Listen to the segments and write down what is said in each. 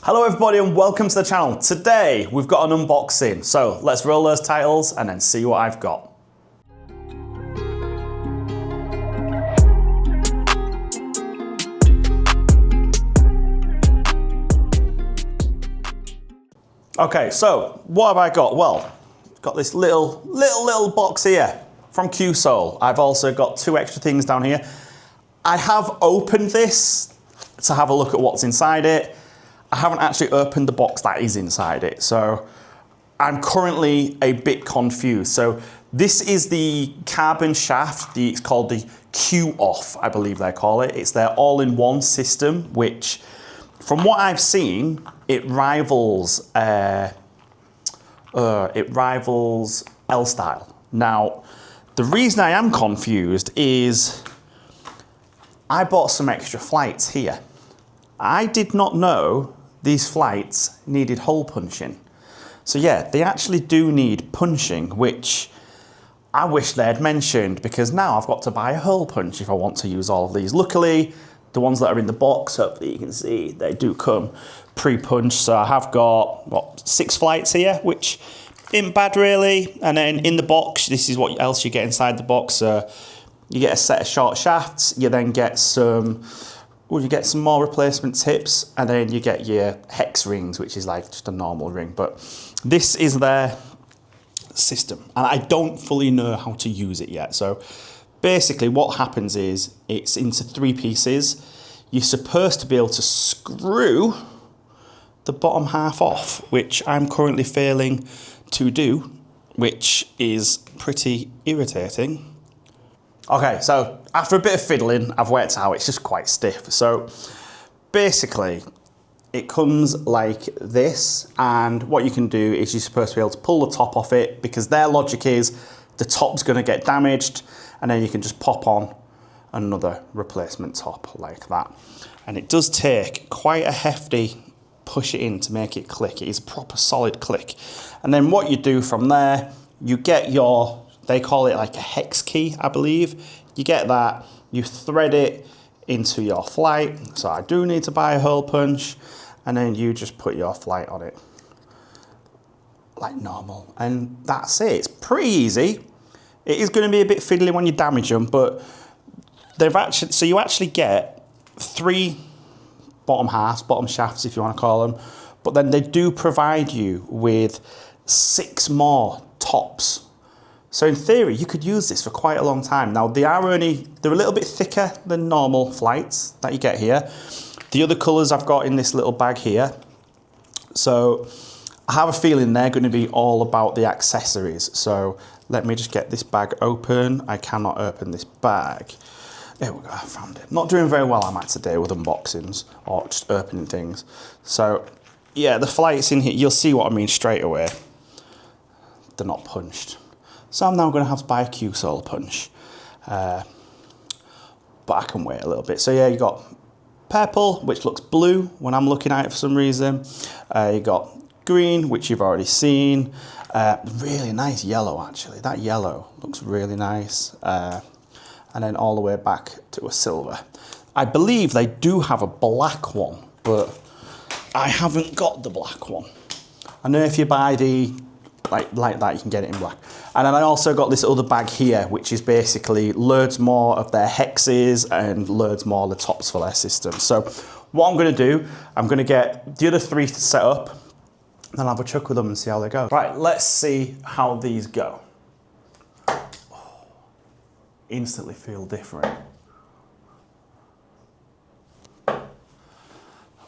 Hello everybody and welcome to the channel. Today we've got an unboxing, so let's roll those titles and then see what I've got. Okay, so what have I got? Well, got this little box here from Cuesoul. I've also got two extra things down here. I have opened this to have a look at what's inside it. I haven't actually opened the box that is inside it, so I'm currently a bit confused. So this is the carbon shaft, it's called the KOFF, I believe they call it. It's their all-in-one system, which from what I've seen, it rivals L-Style. Now, the reason I am confused is I bought some extra flights here. I did not know these flights needed hole punching. So yeah, they actually do need punching, which I wish they had mentioned, because now I've got to buy a hole punch if I want to use all of these. Luckily, the ones that are in the box, hopefully you can see, they do come pre-punched. So I have got, what, 6 flights here, which isn't bad really. And then in the box, this is what else you get inside the box. So you get a set of short shafts, you then get some, you get some more replacement tips, and then you get your hex rings, which is like just a normal ring. But this is their system, and I don't fully know how to use it yet. So basically what happens is it's into 3 pieces. You're supposed to be able to screw the bottom half off, which I'm currently failing to do, which is pretty irritating. Okay, so after a bit of fiddling, I've worked out it's just quite stiff. So basically, it comes like this, and what you can do is you're supposed to be able to pull the top off it, because their logic is the top's going to get damaged, and then you can just pop on another replacement top like that. And it does take quite a hefty push it in to make it click. It is a proper solid click. And then what you do from there, you get your, they call it like a hex key, I believe. You get that, you thread it into your flight. So I do need to buy a hole punch, and then you just put your flight on it like normal. And that's it, it's pretty easy. It is gonna be a bit fiddly when you damage them, but they've actually, so you actually get 3 bottom halves, bottom shafts if you wanna call them, but then they do provide you with 6 more tops. So in theory, you could use this for quite a long time. Now they're a little bit thicker than normal flights that you get here. The other colors I've got in this little bag here. So I have a feeling they're gonna be all about the accessories. So let me just get this bag open. I cannot open this bag. There we go, I found it. Not doing very well, am I, today with unboxings or just opening things. So yeah, the flights in here, you'll see what I mean straight away. They're not punched. So I'm now going to have to buy a Cuesoul punch. But I can wait a little bit. So yeah, you got purple, which looks blue when I'm looking at it for some reason. You got green, which you've already seen. Really nice yellow, actually. That yellow looks really nice. And then all the way back to a silver. I believe they do have a black one, but I haven't got the black one. I know if you buy the like that, you can get it in black. And then I also got this other bag here, which is basically loads more of their hexes and loads more of the tops for their system. So what I'm going to do, I'm going to get the other 3 set up, and then I'll have a chuck with them and see how they go. Right, let's see how these go. Oh, instantly feel different.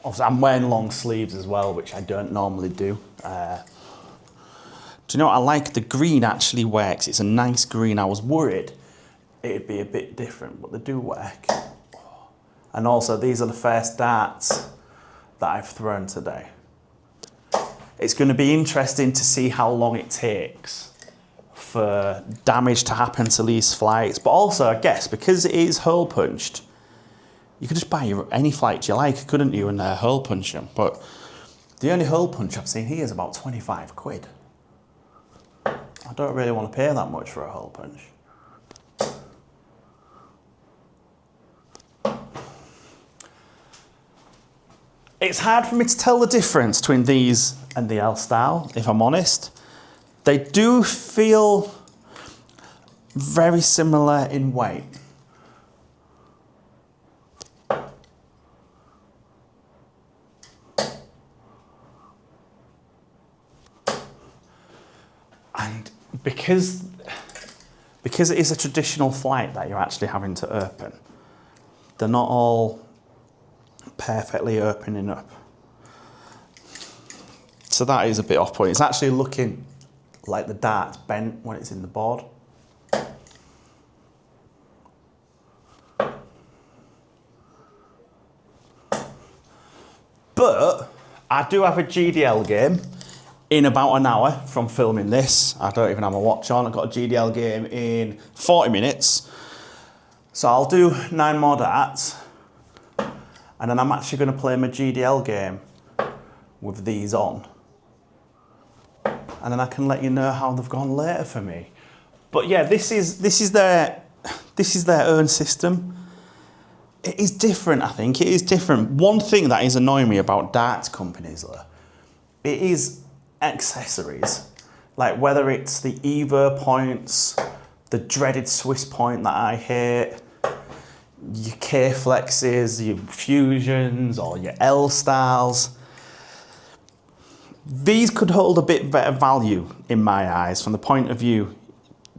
Obviously, I'm wearing long sleeves as well, which I don't normally do. Do you know what? I like the green actually works. It's a nice green. I was worried it'd be a bit different, but they do work. And also, these are the first darts that I've thrown today. It's going to be interesting to see how long it takes for damage to happen to these flights. But also, I guess, because it is hole punched, you could just buy any flight you like, couldn't you, and hole punch them. But the only hole punch I've seen here is about 25 quid. I don't really want to pay that much for a hole punch. It's hard for me to tell the difference between these and the L style, if I'm honest. They do feel very similar in weight. And because it is a traditional flight that you're actually having to open, they're not all perfectly opening up. So that is a bit off-putting. It's actually looking like the dart's bent when it's in the board. But I do have a GDL game in about an hour from filming this. I don't even have my watch on. I've got a GDL game in 40 minutes. So I'll do 9 more darts. And then I'm actually going to play my GDL game with these on. And then I can let you know how they've gone later for me. But yeah, this is their own system. It is different, I think. It is different. One thing that is annoying me about darts companies, though, it is accessories. Like whether it's the Evo points, the dreaded Swiss point that I hate, your K-flexes, your fusions, or your L styles. These could hold a bit better value in my eyes from the point of view,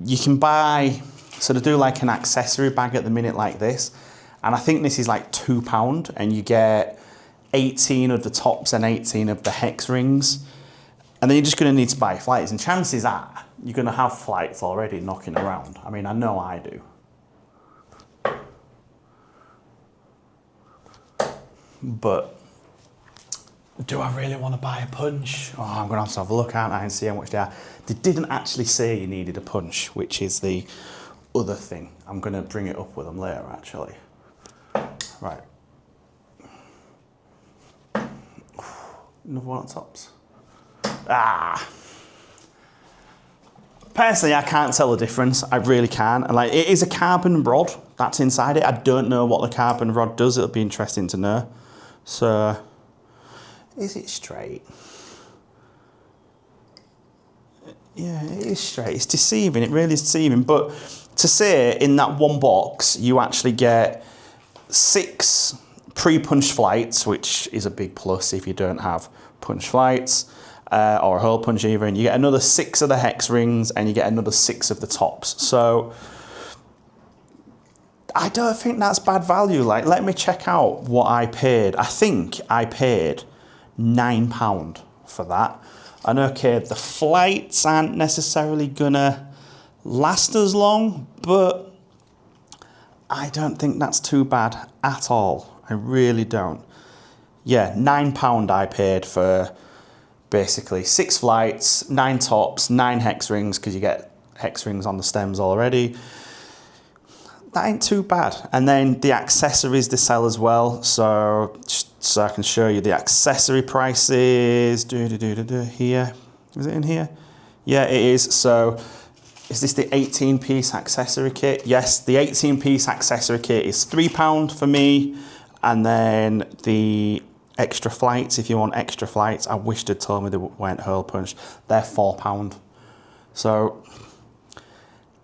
you can buy, so to do like an accessory bag at the minute like this, and I think this is like £2 and you get 18 of the tops and 18 of the hex rings. And then you're just going to need to buy flights, and chances are you're going to have flights already knocking around. I mean, I know I do. But do I really want to buy a punch? Oh, I'm going to have a look, aren't I, and see how much they are. They didn't actually say you needed a punch, which is the other thing. I'm going to bring it up with them later, actually. Right. Another one on tops. Ah. Personally, I can't tell the difference. I really can. And like, it is a carbon rod that's inside it. I don't know what the carbon rod does. It'll be interesting to know. So, is it straight? Yeah, it is straight. It's deceiving. It really is deceiving. But to say in that one box, you actually get 6 pre-punch flights, which is a big plus if you don't have punch flights. Or a hole punch even. You get another 6 of the hex rings and you get another 6 of the tops. So I don't think that's bad value. Like, let me check out what I paid. I think I paid £9 for that. And okay, the flights aren't necessarily gonna last as long, but I don't think that's too bad at all. I really don't. Yeah, £9 I paid for basically 6 flights, 9 tops, 9 hex rings, because you get hex rings on the stems already. That ain't too bad. And then the accessories they sell as well. So I can show you the accessory prices. Here. Is it in here? Yeah, it is. So is this the 18-piece accessory kit? Yes, the 18-piece accessory kit is £3 for me. And then the extra flights, if you want extra flights, I wish they'd told me they weren't hole punch. They're £4. So,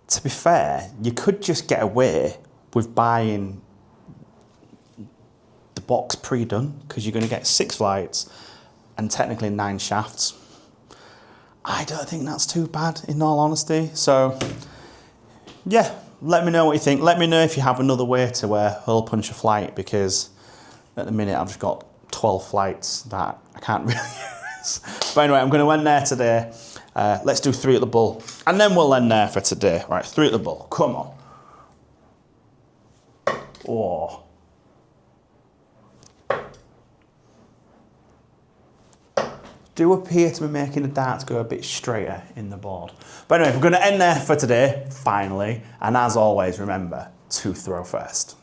to be fair, you could just get away with buying the box pre-done, because you're going to get 6 flights and technically 9 shafts. I don't think that's too bad, in all honesty. So, yeah, let me know what you think. Let me know if you have another way to hole punch a flight, because at the minute I've just got 12 flights that I can't really use. But anyway, I'm going to end there today. Let's do 3 at the bull. And then we'll end there for today. Right, 3 at the bull. Come on. Oh. Do appear to be making the darts go a bit straighter in the board. But anyway, we're going to end there for today, finally. And as always, remember to throw first.